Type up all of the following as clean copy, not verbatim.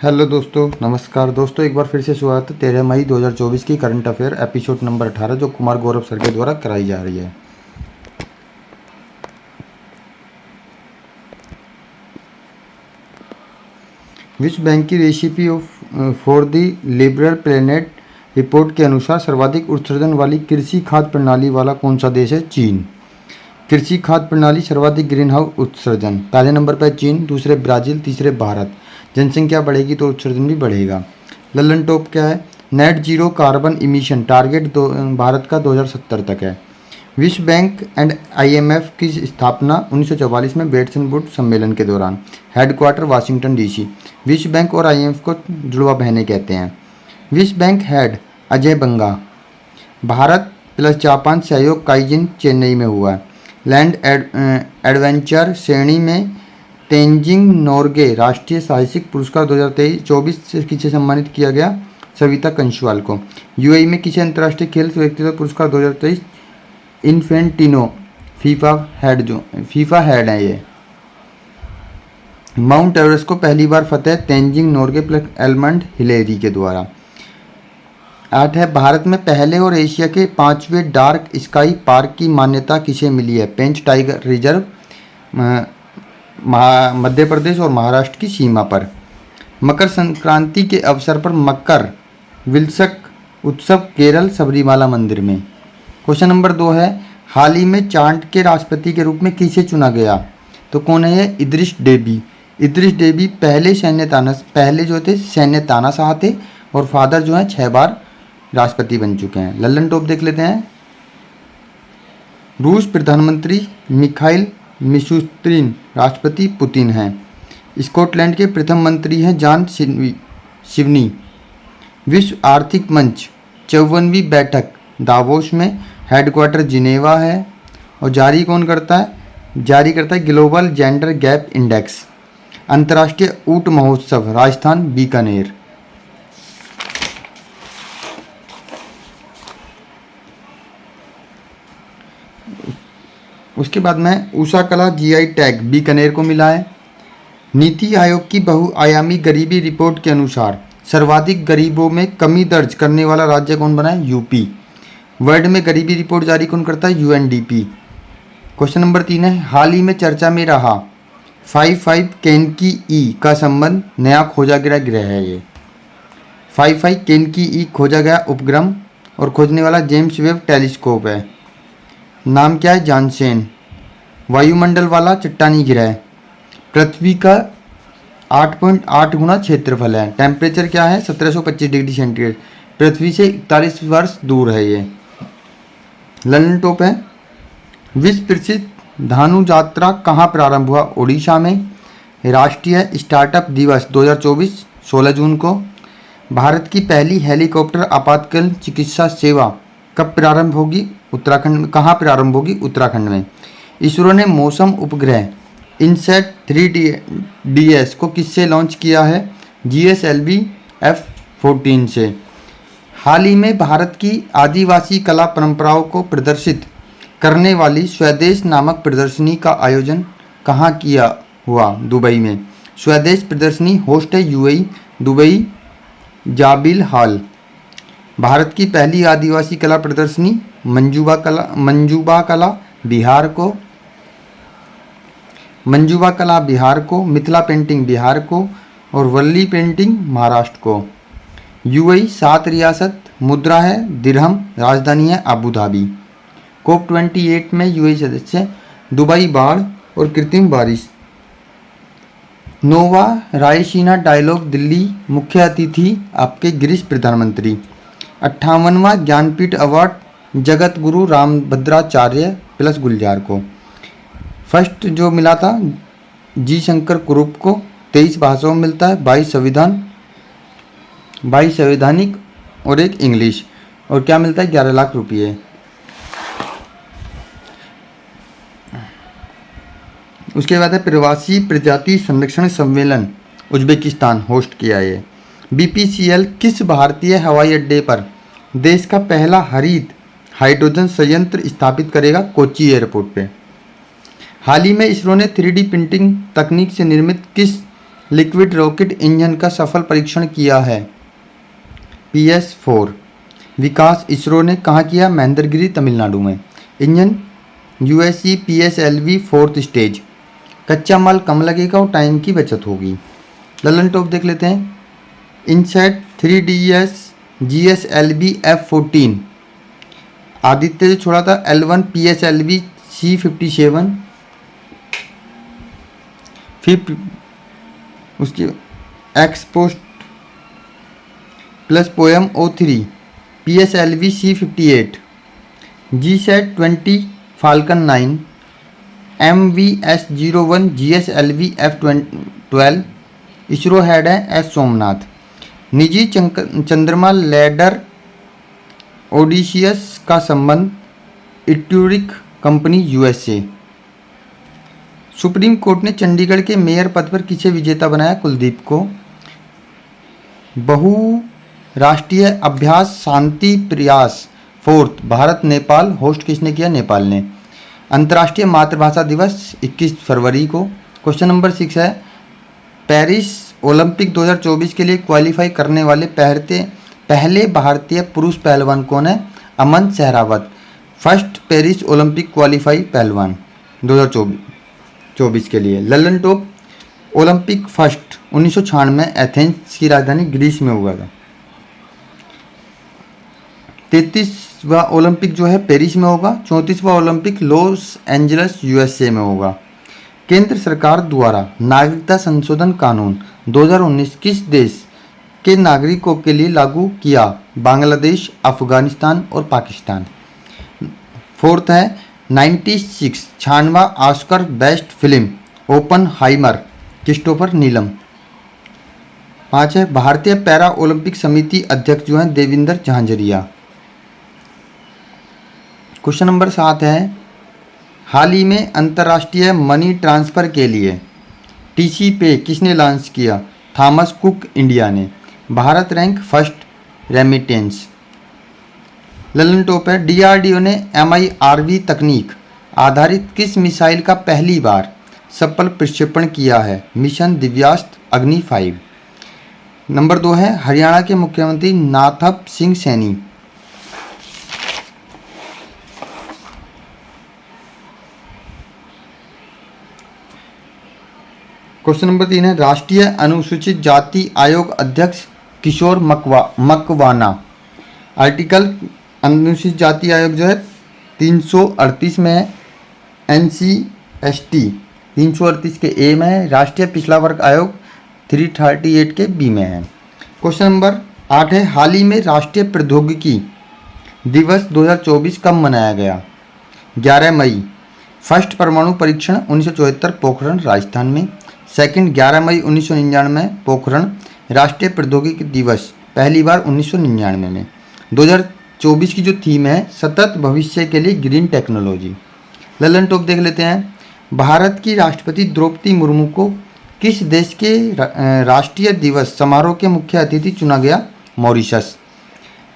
Hello दोस्तों, नमस्कार दोस्तों। एक बार फिर से शुरुआत 13 मई 2024 की करंट अफेयर एपिसोड नंबर 18 जो कुमार गौरव सर के द्वारा कराई जा रही है। विश्व बैंक की recipe for the liberal planet report के अनुसार सर्वाधिक उत्सर्जन वाली कृषि खाद्य प्रणाली वाला कौन सा देश है? चीन। कृषि खाद्य प्रणाली सर्वाधिक ग्रीन हाउस उत्सर्जन, पहले नंबर पर चीन, दूसरे ब्राज़ील, तीसरे भारत। जनसंख्या बढ़ेगी तो उत्सर्जन भी बढ़ेगा। लल्लन टॉप क्या है? Net zero carbon emission target Bharat का 2070 तक है। विश्व बैंक एंड आईएमएफ की स्थापना 1944 में बेटसन वुड सम्मेलन के दौरान। Headquarter Washington DC. विश्व बैंक और आईएमएफ को जुड़वा बहनें कहते हैं। विश्व बैंक हेड अजय बंगा। भारत प्लस जापान सहयोग काइजिन चेन्नई में हुआ है। लैंड एडवेंचर श्रेणी में तेंजिंग नोर्गे राष्ट्रीय साहसिक पुरस्कार 2023-24 से किसे सम्मानित किया गया? सविता कंशवाल को। यूएई में किसे अंतर्राष्ट्रीय खेल व्यक्तित्व पुरस्कार 2023 इन्फेंटिनो फीफा हेड है ये। माउंट एवरेस्ट को पहली बार फतेह Tenzing Norgay plus Edmund Hillary के द्वारा। 8 है, भारत में पहले और एशिया के 5वें डार्क स्काई पार्क की मान्यता किसे मिली है? पेंच टाइगर रिजर्व मध्य प्रदेश और महाराष्ट्र की सीमा पर। मकर संक्रांति के अवसर पर मकर विलसक उत्सव केरल सबरीमाला मंदिर में। क्वेश्चन नंबर 2 है, हाल ही में चाड के राष्ट्रपति के रूप में किसे चुना गया? तो कौन है ये? इद्रिस डेबी। इद्रिस डेबी पहले जो थे सैन्य तानाशाह थे और फादर जो हैं 6 बार राष्ट्रपति बन चुके हैं। लल्लन टॉप देख लेते हैं। रूस प्रधानमंत्री मिखाइल मिशुस्तिन, राष्ट्रपति पुतिन हैं। स्कॉटलैंड के प्रथम मंत्री हैं जॉन सिवनी। विश्व आर्थिक मंच 54वीं बैठक दावोस में, हेडक्वार्टर जिनेवा है और जारी कौन करता है? जारी करता है ग्लोबल जेंडर गैप इंडेक्स। अंतर्राष्ट्रीय ऊंट महोत्सव राजस्थान बीकानेर। उसके बाद में उषा कला जीआई टैग बीकानेर को मिला है। नीति आयोग की बहुआयामी गरीबी रिपोर्ट के अनुसार सर्वाधिक गरीबों में कमी दर्ज करने वाला राज्य कौन बना है? यूपी। वर्ल्ड में गरीबी रिपोर्ट जारी कौन करता है? यूएनडीपी। क्वेश्चन नंबर 3 है, हाल ही में चर्चा में रहा 55 केनकी ई का संबंध नया खोजा गया ग्रह है। ये 55 केनकी ई खोजा गया उपग्रह और खोजने वाला जेम्स वेब टेलीस्कोप है। नाम क्या है? जानसेन। वायुमंडल वाला चट्टानी ग्रह। पृथ्वी का 8.8 गुना क्षेत्रफल है। टेम्परेचर क्या है? 1725 डिग्री सेंटीग्रेड। पृथ्वी से 41 वर्ष दूर है ये। लल्लन टॉप है, विश्व प्रसिद्ध धानु यात्रा कहाँ प्रारंभ हुआ? ओडिशा में। राष्ट्रीय स्टार्टअप दिवस 2024 16 जून को। भारत की पहली हेलीकॉप्टर आपातकालीन चिकित्सा सेवा कब प्रारंभ होगी? उत्तराखंड में। कहाँ प्रारंभ होगी? उत्तराखंड में। इसरो ने मौसम उपग्रह इनसैट 3DS को किससे लॉन्च किया है? GSLV F-14 से। हाल ही में भारत की आदिवासी कला परंपराओं को प्रदर्शित करने वाली स्वदेश नामक प्रदर्शनी का आयोजन कहाँ किया हुआ? दुबई में। स्वदेश प्रदर्शनी होस्ट है यूएई दुबई जाबिल हॉल। भारत की पहली आदिवासी कला प्रदर्शनी मंजूबा कला बिहार को, मिथिला पेंटिंग बिहार को और वल्ली पेंटिंग महाराष्ट्र को। यूएई 7 रियासत, मुद्रा है दिरहम, राजधानी है अबू धाबी। COP28 में यूएई सदस्य। दुबई बाढ़ और कृत्रिम बारिश। नोवा रायसीना डायलॉग दिल्ली, मुख्य अतिथि आपके गिरीश प्रधानमंत्री। 58वां ज्ञानपीठ अवार्ड जगत गुरु रामभद्राचार्य प्लस गुलजार को। फर्स्ट जो मिला था जी शंकर कुरूप को, 23 भाषाओं में मिलता है, 22 संवैधानिक और 1 इंग्लिश। और क्या मिलता है? 11 लाख रुपये। उसके बाद है प्रवासी प्रजाति संरक्षण सम्मेलन उज्बेकिस्तान होस्ट किया है। BPCL किस भारतीय हवाई अड्डे पर देश का पहला हरित हाइड्रोजन संयंत्र स्थापित करेगा? कोच्चि एयरपोर्ट पे। हाल ही में इसरो ने 3D प्रिंटिंग तकनीक से निर्मित किस लिक्विड रॉकेट इंजन का सफल परीक्षण किया है? PS4। विकास इसरो ने कहाँ किया? महेंद्रगिरी तमिलनाडु में। Engine USC PSLV 4th stage. कच्चा माल कम लगेगा और टाइम की बचत होगी। ललन टॉप देख लेते हैं। INSAT 3DS GSLV F14। Aditya जो छोड़ा था L1 PSLV C57। फिर उसकी ex post plus poem O3 PSLV C58। GSAT 20 falcon 9। MVS01 GSLV F12। ISRO head है S सोमनाथ। निजी चंद्रमा लैंडर ओडिशियस का संबंध इट्यूरिक कंपनी USA। सुप्रीम कोर्ट ने चंडीगढ़ के मेयर पद पर किसे विजेता बनाया? कुलदीप को। बहुराष्ट्रीय अभ्यास शांति प्रयास 4th भारत नेपाल होस्ट किसने किया? नेपाल ने। अंतर्राष्ट्रीय मातृभाषा दिवस 21 फरवरी को। क्वेश्चन नंबर 6 है, पेरिस ओलंपिक 2024 के लिए क्वालिफाई करने वाले पहले भारतीय पुरुष पहलवान कौन है? Aman Sehrawat. First Paris Olympic qualify पहलवान 2024 के लिए। ललन टॉप ओलंपिक फर्स्ट 1996 एथेंस की राजधानी ग्रीस में हुआ था। 33वां ओलंपिक जो है पेरिस में होगा। 34वां ओलंपिक लॉस एंजल्स USA में होगा। केंद्र सरकार द्वारा नागरिकता संशोधन कानून 2019 किस देश के नागरिकों के लिए लागू किया? बांग्लादेश, अफगानिस्तान और पाकिस्तान। 4th है 96वां Oscar best film Oppenheimer Christopher नीलम। 5 है भारतीय पैरा ओलंपिक समिति अध्यक्ष जो हैं देविंदर झांझरिया। क्वेश्चन नंबर 7 है, हाल ही में अंतर्राष्ट्रीय मनी ट्रांसफ़र के लिए TC पे किसने लॉन्च किया? थॉमस कुक इंडिया ने। Bharat rank first remittance. Lalan top है, DRDO ने MIRV तकनीक आधारित किस मिसाइल का पहली बार सफल प्रक्षेपण किया है? मिशन दिव्यास्त्र अग्नि 5। नंबर 2 है, हरियाणा के मुख्यमंत्री नाथप सिंह सैनी। क्वेश्चन नंबर 3 है, राष्ट्रीय अनुसूचित जाति आयोग अध्यक्ष किशोर मकवाना। आर्टिकल अनुसूचित जाति आयोग जो है 338 में है। NCST 338 के A में है। राष्ट्रीय पिछड़ा वर्ग आयोग 338 के B में है। क्वेश्चन नंबर 8 है, हाल ही में राष्ट्रीय प्रौद्योगिकी दिवस 2024 कब मनाया गया? 11 मई। फर्स्ट परमाणु परीक्षण 1974 पोखरण राजस्थान में। सेकंड 11 मई 1999 पोखरण। राष्ट्रीय प्रौद्योगिकी दिवस पहली बार 1999 में। 2024 की जो थीम है सतत भविष्य के लिए ग्रीन टेक्नोलॉजी। ललन टॉप देख लेते हैं, भारत की राष्ट्रपति द्रौपदी मुर्मू को किस देश के राष्ट्रीय दिवस समारोह के मुख्य अतिथि चुना गया? मॉरिशस।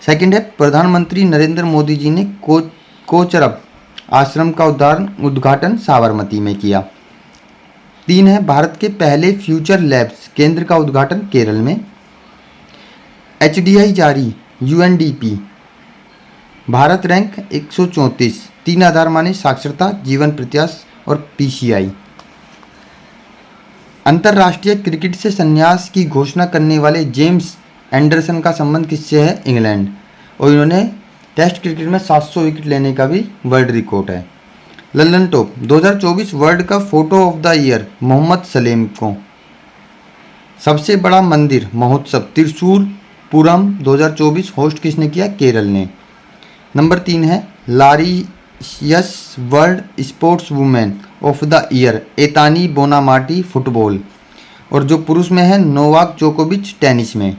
सेकंड है, प्रधानमंत्री नरेंद्र मोदी जी ने कोचरब आश्रम का उद्घाटन साबरमती में किया। 3 है, भारत के पहले फ्यूचर लैब्स केंद्र का उद्घाटन केरल में। HDI जारी UNDP। भारत रैंक 134। 3 आधार माने साक्षरता, जीवन प्रत्याश और PCI। अंतर्राष्ट्रीय क्रिकेट से संन्यास की घोषणा करने वाले जेम्स एंडरसन का संबंध किससे है? इंग्लैंड। और इन्होंने टेस्ट क्रिकेट में 700 विकेट लेने का भी वर्ल्ड रिकॉर्ड है। Lallantop 2024 world cup photo of the year Mohammed Salem को। सबसे बड़ा मंदिर महोत्सव त्रिशूरपुरम 2024 होस्ट किसने किया? केरल ने। नंबर 3 है, Laureus world sports women of the year Aitana Bonmati football. और जो पुरुष में है नोवाक जोकोविच टेनिस में।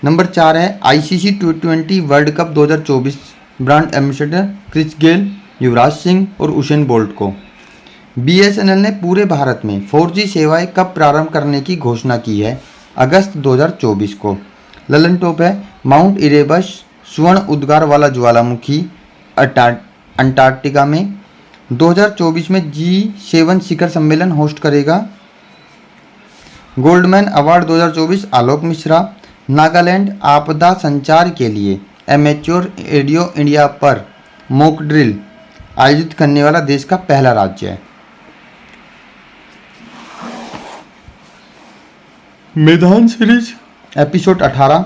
नंबर 4 है, ICC T20 world cup 2024 brand ambassador Chris Gayle, Yuvraj Singh और उसेन बोल्ट को। BSNL ने पूरे भारत में 4G सेवाएं कब प्रारंभ करने की घोषणा की है? अगस्त 2024 को। ललन टॉप है, माउंट इरेबस स्वर्ण उद्गार वाला ज्वालामुखी अंटार्कटिका में। 2024 में G7 शिखर सम्मेलन होस्ट करेगा गोल्डमैन अवार्ड 2024 आलोक मिश्रा। नागालैंड आपदा संचार के लिए एमेच्योर रेडियो इंडिया पर मॉक ड्रिल आयोजित करने वाला देश का पहला राज्य है। मैदान सीरीज एपिसोड 18।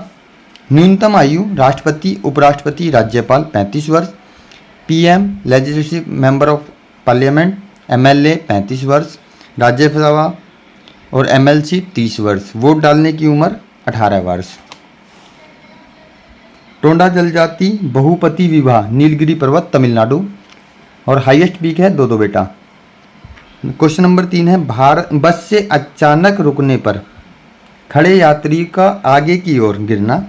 न्यूनतम आयु राष्ट्रपति, उपराष्ट्रपति, राज्यपाल 35 वर्ष, PM, legislative member of parliament, MLA 35 वर्ष, राज्यसभा और एमएलसी 30 वर्ष। वोट डालने की उम्र 18 वर्ष। टोंडा जनजाति बहुपति विवाह नीलगिरी पर्वत तमिलनाडु और हाईएस्ट पीक है दो बेटा। क्वेश्चन नंबर 3 है बस से अचानक रुकने पर खड़े यात्री का आगे की ओर गिरना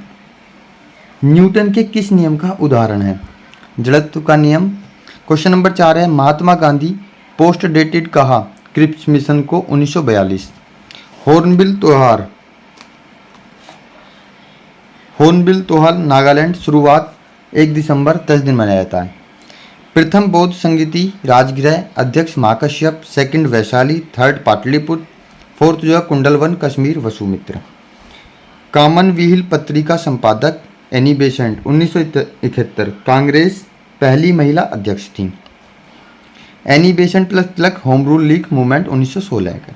न्यूटन के किस नियम का उदाहरण है? जड़त्व का नियम। क्वेश्चन नंबर 4 है महात्मा गांधी पोस्ट डेटेड कहा क्रिप्स मिशन को 1942। हॉर्नबिल त्योहार नागालैंड शुरुआत 1 दिसंबर 10 दिन मनाया जाता है। प्रथम बौद्ध संगीति राजगृह अध्यक्ष Mahakashyap, second Vaishali, third Pataliputra, fourth जो है कुंडलवन कश्मीर वसुमित्र। कॉमन व्हील पत्रिका संपादक एनी बेसेंट 1971 कांग्रेस पहली महिला अध्यक्ष थी। एनी बेसेंट प्लस तिलक होम रूल लीग मूवमेंट 1916 का।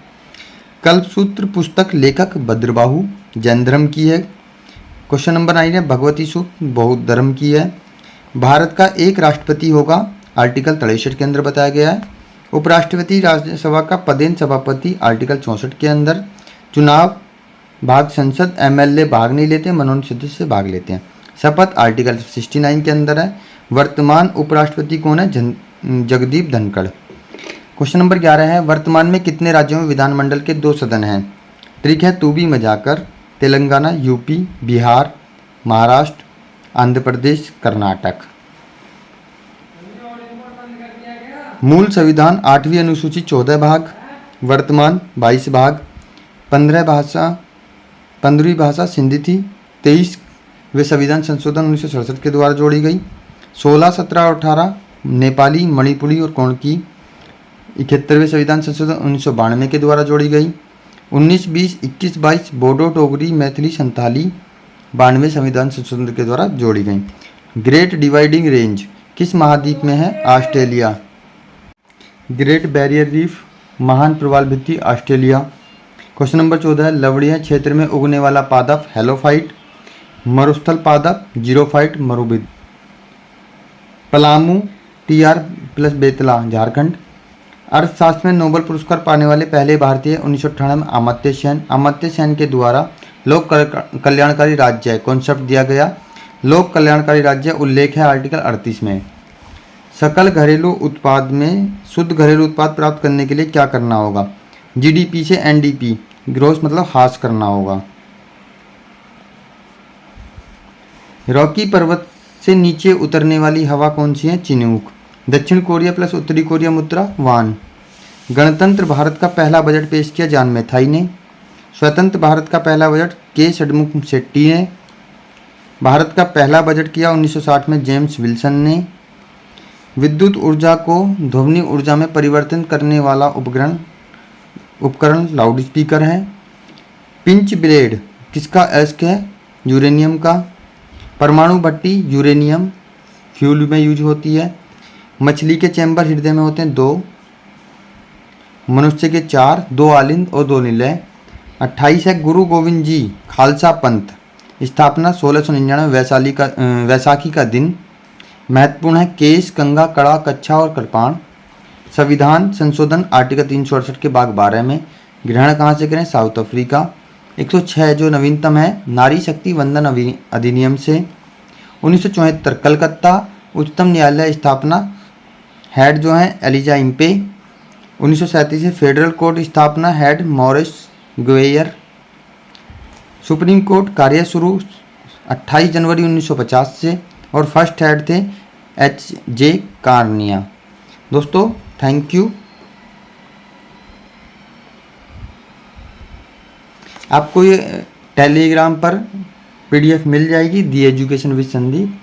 कल्पसूत्र पुस्तक लेखक भद्रबाहु जैन धर्म की है। क्वेश्चन नंबर 9 है भगवती सूक्त बौद्ध धर्म की है। भारत का एक राष्ट्रपति होगा आर्टिकल 63 के अंदर बताया गया है। उपराष्ट्रपति राज्यसभा का पदेन सभापति आर्टिकल 64 के अंदर। चुनाव भाग संसद एमएलए भाग नहीं लेते, मनोनीत सदस्य भाग लेते हैं। शपथ आर्टिकल 69 के अंदर है। वर्तमान उपराष्ट्रपति कौन है? जगदीप धनखड़। क्वेश्चन नंबर 11 है वर्तमान में कितने राज्यों में विधानमंडल के 2 सदन हैं? ट्रिक है तू भी मजाकर। तेलंगाना, यूपी, बिहार, महाराष्ट्र, आंध्र प्रदेश, कर्नाटक। मूल संविधान 8वीं अनुसूची 14 भाग, वर्तमान 22 भाग, 15वीं भाषा सिंधी थी, 23वें संविधान संशोधन 1967 के द्वारा जोड़ी गई, 16, 17 और 18 नेपाली, मणिपुरी और कोंकणी, 71वें संविधान संशोधन 1992 के द्वारा जोड़ी गई, 19, 20, 21, 22 बोडो, डोगरी, मैथिली, संताली 92वें संविधान संशोधन के द्वारा जोड़ी गई। ग्रेट डिवाइडिंग रेंज किस महाद्वीप में है? ऑस्ट्रेलिया। ग्रेट बैरियर रीफ महान प्रवाल भित्ति ऑस्ट्रेलिया। क्वेश्चन नंबर 14 है लवणीय क्षेत्र में उगने वाला पादप हेलोफाइट, मरुस्थल पादप जीरोफाइट, मरुभिद। Palamu TR plus Betla Jharkhand. अर्थशास्त्र में नोबेल पुरस्कार पाने वाले पहले भारतीय 1998 में अमर्त्य सेन। अमर्त्य सेन के द्वारा लोक कल्याणकारी राज्य कॉन्सेप्ट दिया गया। लोक कल्याणकारी राज्य उल्लेख है आर्टिकल 38 में। सकल घरेलू उत्पाद में शुद्ध घरेलू उत्पाद प्राप्त करने के लिए क्या करना होगा? GDP से NDP ग्रोस मतलब हास करना होगा। रॉकी पर्वत से नीचे उतरने वाली हवा कौन सी है? चिनूक। दक्षिण कोरिया प्लस उत्तरी कोरिया मुद्रा वान। गणतंत्र भारत का पहला बजट पेश किया जॉन मैथाई ने। स्वतंत्र भारत का पहला बजट के षडमुख शेट्टी ने। भारत का पहला बजट किया 1960 में जेम्स विल्सन ने। विद्युत ऊर्जा को ध्वनि ऊर्जा में परिवर्तन करने वाला उपकरण लाउड स्पीकर है। पिंच ब्लेड किसका एस्क है? यूरेनियम का। परमाणु भट्टी यूरेनियम फ्यूल में यूज होती है। मछली के चैम्बर हृदय में होते हैं 2, मनुष्य के 4, 2 आलिंद और 2 निलय। 28 है गुरु गोविंद जी खालसा पंथ स्थापना 1699 वैसाखी का दिन। महत्वपूर्ण है केस, कंघा, कड़ा, कच्छा और कृपाण। संविधान संशोधन आर्टिकल 368 के भाग 12 में। ग्रहण कहाँ से करें? South Africa. 106 जो नवीनतम है नारी शक्ति वंदन अधिनियम से। 1974 कलकत्ता उच्चतम न्यायालय स्थापना हेड जो है एलिजा इम्पे। 1937 से फेडरल कोर्ट स्थापना head Maurice Gwyer. Supreme court कार्य शुरू 28 जनवरी 1950 से और फर्स्ट हेड थे HJ कार्निया। दोस्तों थैंक यू। आपको ये टेलीग्राम पर PDF मिल जाएगी दी एजुकेशन विद संदीप।